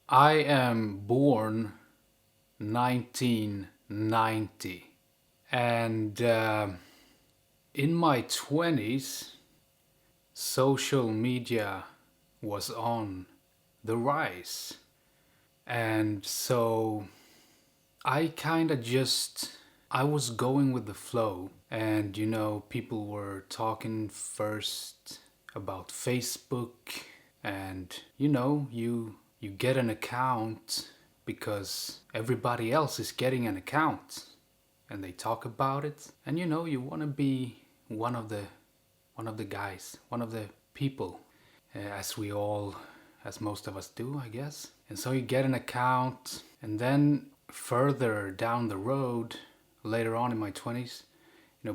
I am born 1990, and in my 20s, social media was on the rise. And so I kind of just I was going with the flow, and people were talking first about Facebook, and you get an account because everybody else is getting an account, and they talk about it, and you want to be one of the guys, one of the people, as we all, as most of us do, I guess. And so you get an account, and then further down the road, later on in my 20s,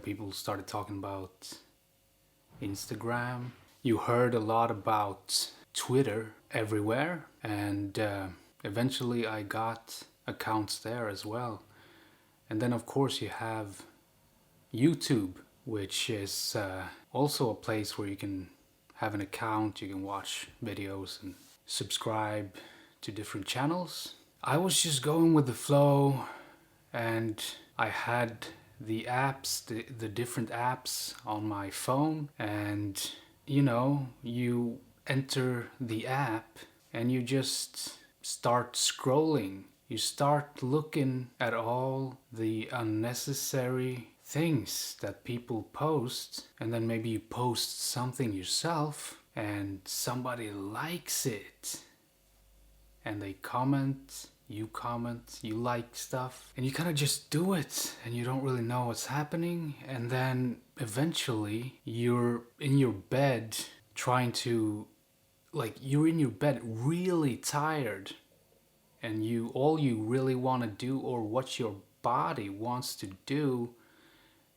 people started talking about Instagram. You heard a lot about Twitter everywhere, and eventually I got accounts there as well. And then, of course, you have YouTube, which is also a place where you can have an account, you can watch videos and subscribe to different channels. I was just going with the flow, and I had the different apps on my phone, and you enter the app and you just start scrolling. You start looking at all the unnecessary things that people post, and then maybe you post something yourself and somebody likes it, and they comment, you like stuff, and you kind of just do it, and you don't really know what's happening. And then eventually you're in your bed trying to, you're in your bed really tired, and all you really want to do, or what your body wants to do,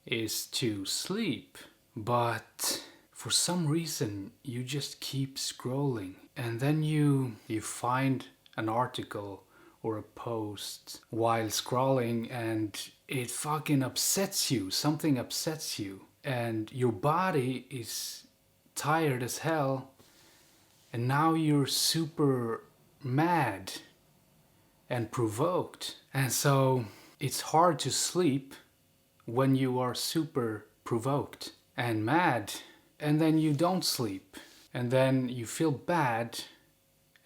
is to sleep. But for some reason you just keep scrolling, and then you find an article or a post while scrolling, and it fucking upsets you. Something upsets you, and your body is tired as hell, and now you're super mad and provoked. And so it's hard to sleep when you are super provoked and mad, and then you don't sleep, and then you feel bad,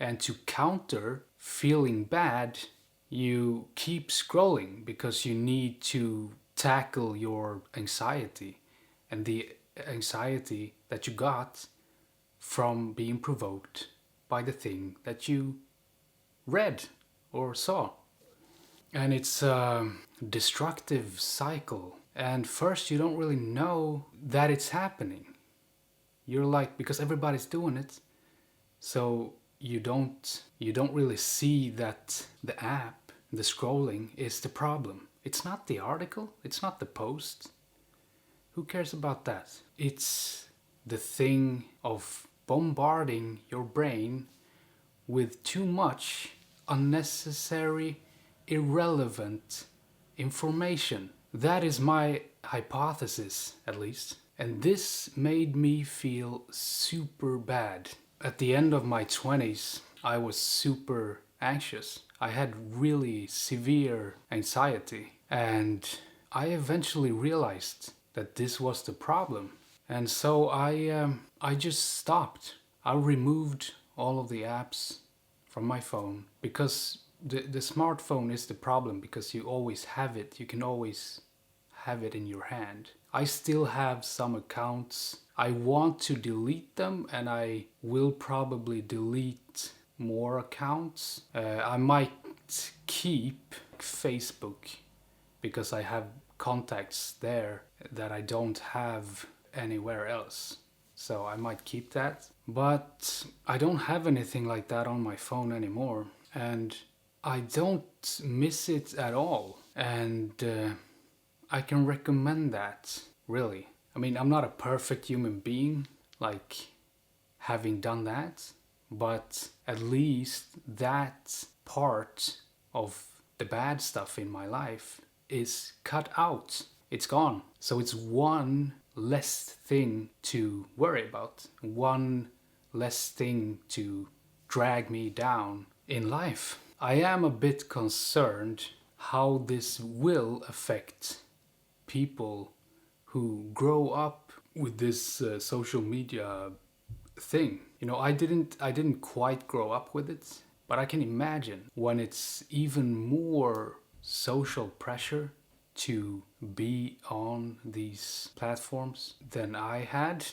and to counter feeling bad, you keep scrolling because you need to tackle your anxiety, and the anxiety that you got from being provoked by the thing that you read or saw. And it's a destructive cycle. And first, you don't really know that it's happening. You're like, because everybody's doing it, so you don't really see that the app, the scrolling, is the problem. It's not the article, it's not the post. Who cares about that? It's the thing of bombarding your brain with too much unnecessary, irrelevant information. That is my hypothesis, at least. And this made me feel super bad. At the end of my 20s, I was super anxious. I had really severe anxiety. And I eventually realized that this was the problem. And so I just stopped. I removed all of the apps from my phone, because the smartphone is the problem, because you always have it. You can always have it in your hand. I still have some accounts. I want to delete them, and I will probably delete more accounts. I might keep Facebook because I have contacts there that I don't have anywhere else. So I might keep that. But I don't have anything like that on my phone anymore. And I don't miss it at all. And I can recommend that, really. I mean, I'm not a perfect human being, like having done that. But at least that part of the bad stuff in my life is cut out. It's gone. So it's one less thing to worry about, one less thing to drag me down in life. I am a bit concerned how this will affect people who grow up with this social media thing. I didn't quite grow up with it, but I can imagine when it's even more social pressure to be on these platforms than I had,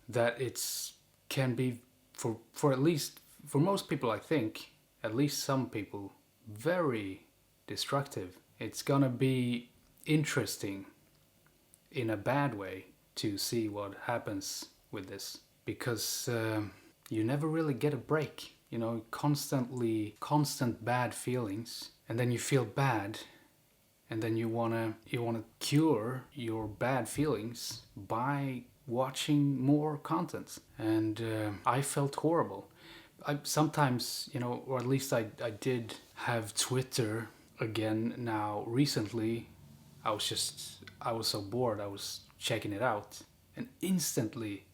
that it's can be for at least for most people, I think, at least some people, very destructive. It's gonna be interesting in a bad way to see what happens with this, because you never really get a break. Constant bad feelings, and then you feel bad, and then you wanna cure your bad feelings by watching more content. And I felt horrible. I sometimes, or at least I did have Twitter again now recently. I was so bored, I was checking it out, and instantly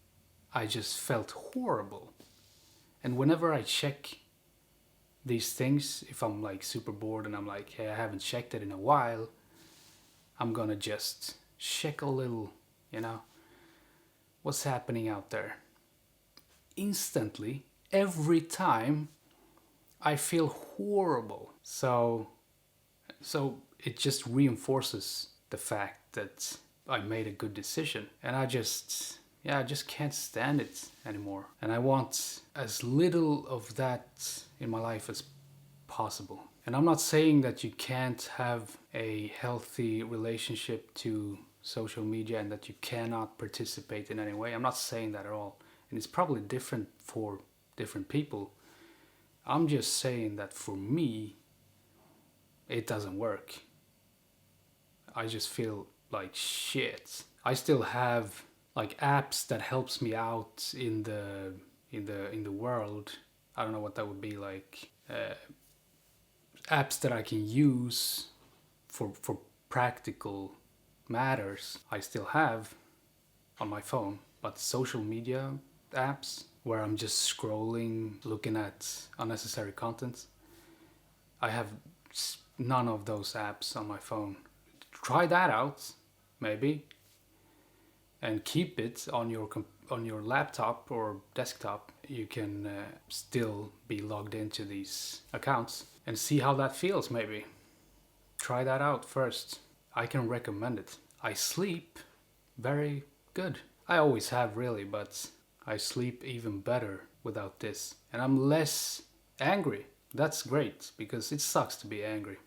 I just felt horrible. And whenever I check these things, if I'm like super bored and I'm like, hey, I haven't checked it in a while, I'm gonna just check a little, you know, what's happening out there. Instantly, every time, I feel horrible. So it just reinforces the fact that I made a good decision, and I just can't stand it anymore. And I want as little of that in my life as possible. And I'm not saying that you can't have a healthy relationship to social media and that you cannot participate in any way. I'm not saying that at all. And it's probably different for different people. I'm just saying that for me, it doesn't work. I just feel like shit. I still have like apps that helps me out in the world. I don't know what that would be like. Apps that I can use for practical matters. I still have on my phone, but social media apps where I'm just scrolling, looking at unnecessary content, I have none of those apps on my phone. Try that out, maybe, and keep it on your laptop or desktop. You can still be logged into these accounts and see how that feels. Maybe try that out first. I can recommend it. I sleep very good. I always have, really, but I sleep even better without this, and I'm less angry. That's great, because it sucks to be angry.